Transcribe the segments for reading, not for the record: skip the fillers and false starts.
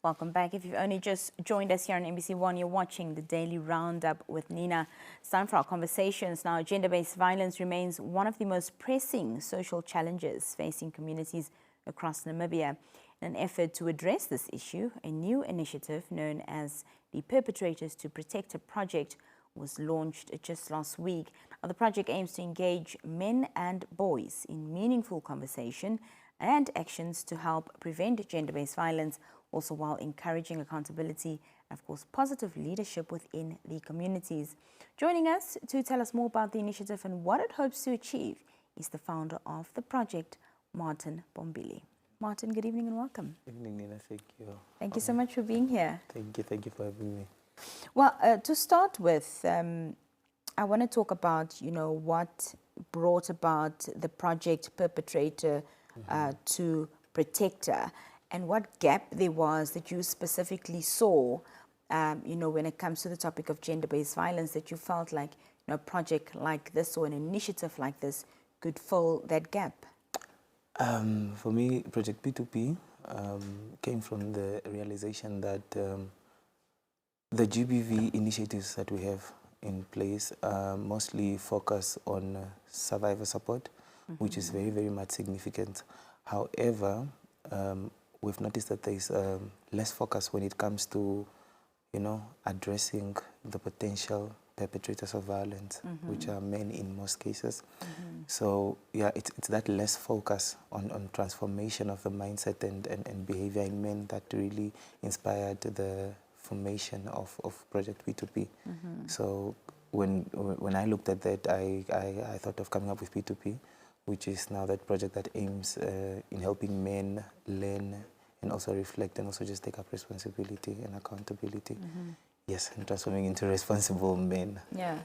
Welcome back. If you've only just joined us here on NBC One, you're watching the Daily Roundup with Nina. It's time for our conversations. Now, gender-based violence remains one of the most pressing social challenges facing communities across Namibia. In an effort to address this issue, a new initiative known as the Perpetrators to Protect project was launched just last week. Now, the project aims to engage men and boys in meaningful conversation and actions to help prevent gender-based violence, also while encouraging accountability and, of course, positive leadership within the communities. Joining us to tell us more about the initiative and what it hopes to achieve is the founder of the project, Martin Bombili. Martin, good evening and welcome. Good evening, Nina. Thank you. Thank you so much for being here. Thank you for having me. Well, to start with, I want to talk about, what brought about the project Perpetrator to Protector, and what gap there was that you specifically saw, when it comes to the topic of gender-based violence, that you felt like a project like this or an initiative like this could fill that gap? For me, Project P2P came from the realization that the GBV initiatives that we have in place mostly focus on survivor support, which is very, very much significant. However, we've noticed that there is less focus when it comes to, addressing the potential perpetrators of violence, which are men in most cases. So, yeah, it's that less focus on transformation of the mindset and behavior in men that really inspired the formation of Project P2P. So when I looked at that, I thought of coming up with P2P, which is now that project that aims in helping men learn and also reflect and also just take up responsibility and accountability. Yes, and transforming into responsible men. Yeah.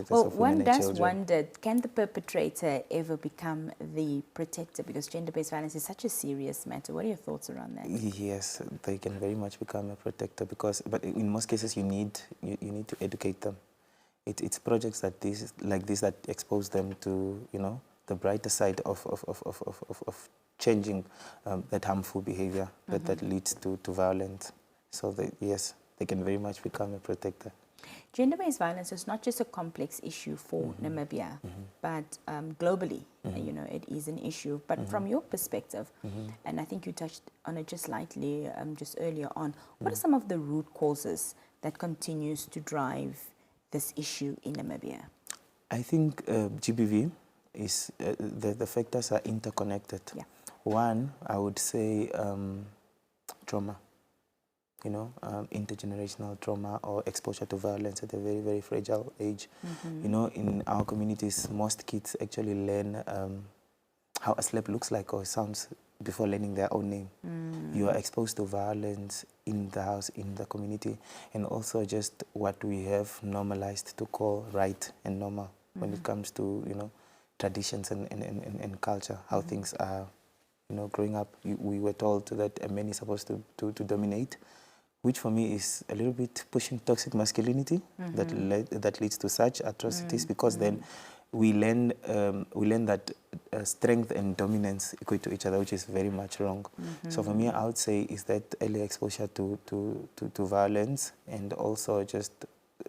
Well, one does wonder, can the perpetrator ever become the protector? Because gender-based violence is such a serious matter. What are your thoughts around that? Yes, they can very much become a protector but in most cases you need to educate them. It's projects like this that expose them to, the brighter side of changing that harmful behavior that leads to violence. So yes, they can very much become a protector. Gender-based violence is not just a complex issue for Namibia, but globally, it is an issue. But from your perspective, and I think you touched on it just lightly just earlier on, what are some of the root causes that continues to drive this issue in Namibia? I think GBV is, the factors are interconnected. Yeah. One, I would say trauma. Intergenerational trauma or exposure to violence at a very, very fragile age. In our communities, most kids actually learn how a slap looks like or sounds before learning their own name. You are exposed to violence in the house, in the community, and also just what we have normalized to call right and normal when it comes to, traditions and culture, how things are. Growing up, we were told that a man is supposed to dominate, which for me is a little bit pushing toxic masculinity that leads to such atrocities, because then we learn that strength and dominance equate to each other, which is very much wrong. So for me, I would say is that early exposure to violence, and also just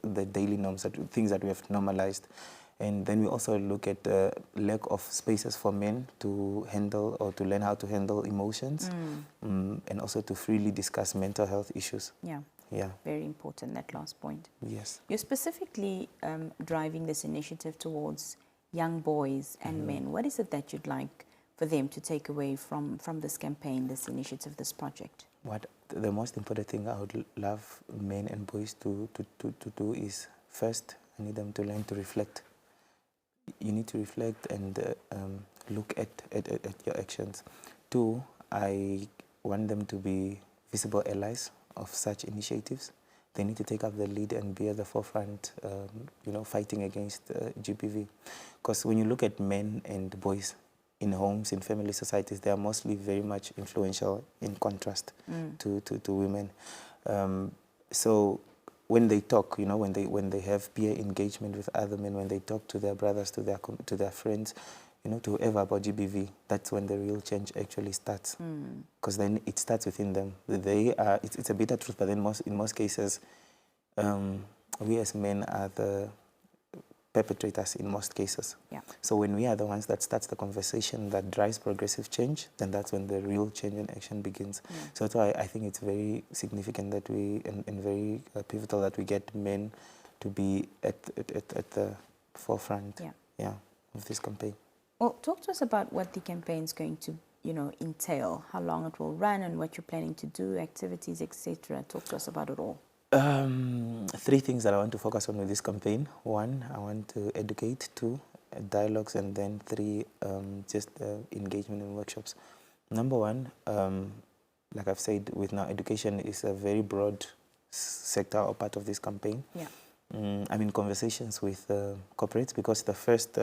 the daily norms, things that we have normalized. And then we also look at the lack of spaces for men to handle or to learn how to handle emotions, and also to freely discuss mental health issues. Yeah. Very important, that last point. Yes. You're specifically driving this initiative towards young boys and men. What is it that you'd like for them to take away from this campaign, this initiative, this project? What the most important thing I would love men and boys to do is, first, I need them to learn to reflect. You need to reflect and look at your actions. Two, I want them to be visible allies of such initiatives. They need to take up the lead and be at the forefront, fighting against GBV. Because when you look at men and boys in homes, in family societies, they are mostly very much influential in contrast to women. So when they talk, when they have peer engagement with other men, when they talk to their brothers, to their friends, you know, to whoever about GBV, that's when the real change actually starts. Because then it starts within them. They are, it's a bitter truth, but then in most cases, we as men are the perpetrators in most cases. Yeah. So when we are the ones that starts the conversation that drives progressive change, then that's when the real change in action begins. So that's why I think it's very significant that we, and very pivotal that we get men to be at the forefront of this campaign. Well, talk to us about what the campaign is going to, you know, entail, how long it will run and what you're planning to do, activities, etc. Talk to us about it all. 3 things that I want to focus on with this campaign. 1, I want to educate. 2, dialogues, and then 3, just engagement in workshops. Number 1, like I've said, with now education is a very broad sector or part of this campaign. Yeah. I'm in conversations with corporates because the first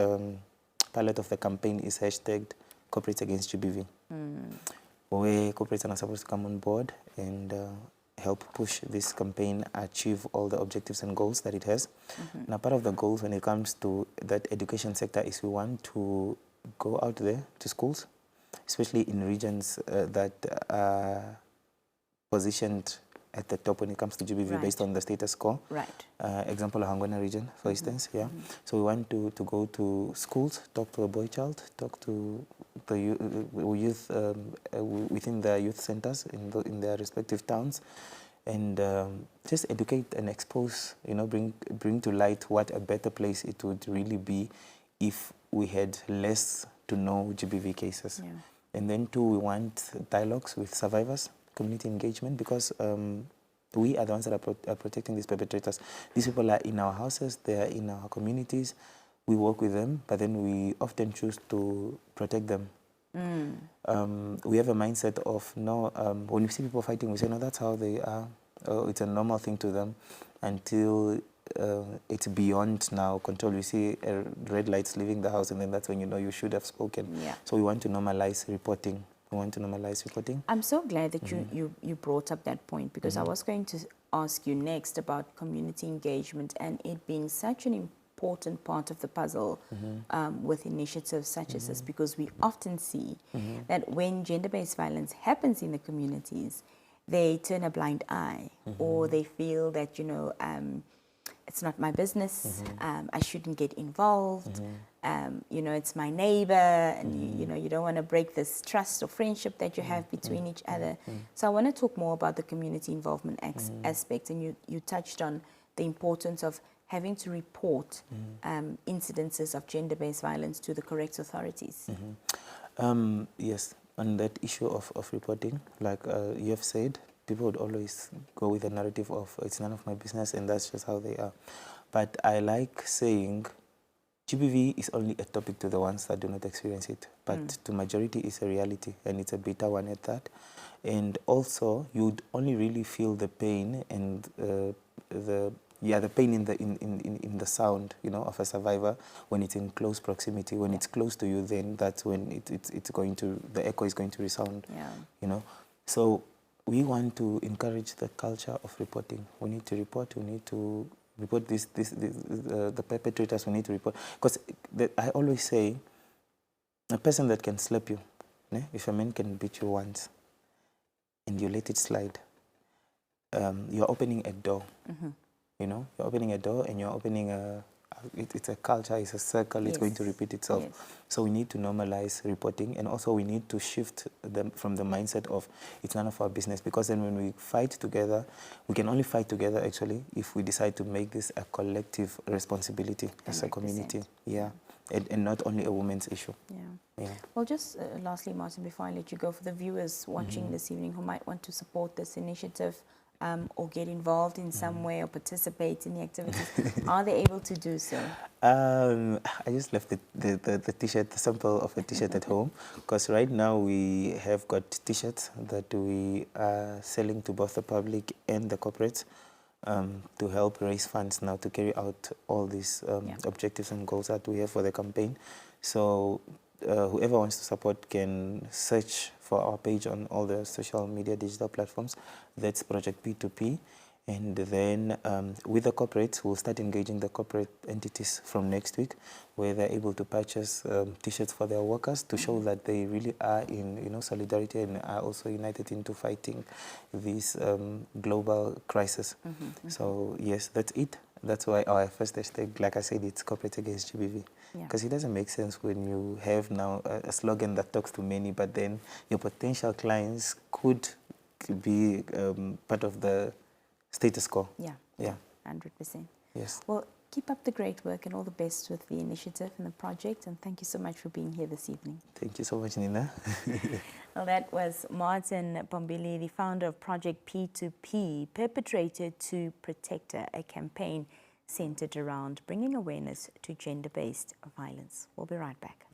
pilot of the campaign is hashtagged Corporates Against GBV, where corporates are supposed to come on board and help push this campaign achieve all the objectives and goals that it has. Now, part of the goals when it comes to that education sector is we want to go out there to schools, especially in regions that are positioned at the top when it comes to GBV based on the status quo. Example, Hangwana region, for instance, So we want to go to schools, talk to a boy child, talk to the youth within the youth centers in their respective towns, and just educate and expose, you know, bring to light what a better place it would really be if we had less to know GBV cases. And then 2, we want dialogues with survivors, community engagement, because we are the ones that are protecting these perpetrators. These people are in our houses, they are in our communities, we work with them, but then we often choose to protect them. We have a mindset of, no, when we see people fighting, we say, no, that's how they are. It's a normal thing to them until it's beyond now control. You see red lights leaving the house, and then that's when you know you should have spoken. So we want to normalize reporting. I'm so glad that you brought up that point, because I was going to ask you next about community engagement and it being such an important part of the puzzle with initiatives such as this, because we often see that when gender-based violence happens in the communities, they turn a blind eye or they feel that, you know, it's not my business, I shouldn't get involved, you know, it's my neighbor, and you know, you don't want to break this trust or friendship that you have between each other. So I want to talk more about the community involvement aspect, and you touched on the importance of having to report incidences of gender-based violence to the correct authorities. Yes, on that issue of reporting, like you have said, people would always go with the narrative of it's none of my business and that's just how they are. But I like saying GBV is only a topic to the ones that do not experience it, but to majority it's a reality, and it's a bitter one at that. And also you'd only really feel the pain and the pain in the sound, you know, of a survivor when it's in close proximity. When it's close to you, then that's when it's going to, the echo is going to resound. You know, so we want to encourage the culture of reporting. We need to report. We need to report the perpetrators. We need to report, because I always say, a person that can slap you, if a man can beat you once, and you let it slide, you're opening a door. You know, you're opening a door, and you're opening it's a culture, it's a circle, it's going to repeat itself. So we need to normalize reporting, and also we need to shift them from the mindset of it's none of our business, because then when we fight together, we can only fight together actually if we decide to make this a collective responsibility as a community. And not only a woman's issue. Well, just lastly, Martin, before I let you go, for the viewers watching this evening who might want to support this initiative, or get involved in some way or participate in the activities, are they able to do so? I just left the t-shirt, the sample of a t-shirt at home, because right now we have got t-shirts that we are selling to both the public and the corporates to help raise funds now to carry out all these objectives and goals that we have for the campaign. So whoever wants to support can search for our page on all the social media digital platforms. That's Project P2P. And then with the corporates, we'll start engaging the corporate entities from next week, where they're able to purchase T-shirts for their workers to show that they really are in, you know, solidarity and are also united into fighting this global crisis. So yes, that's it. That's why our first hashtag, like I said, it's corporate against GBV. Because it doesn't make sense when you have now a slogan that talks to many, but then your potential clients could be part of the status quo. Yeah, 100%. Yes. Well, keep up the great work and all the best with the initiative and the project. And thank you so much for being here this evening. Thank you so much, Nina. Well, that was Martin Pombili, the founder of Project P2P, Perpetrator to Protector, a campaign centered around bringing awareness to gender-based violence. We'll be right back.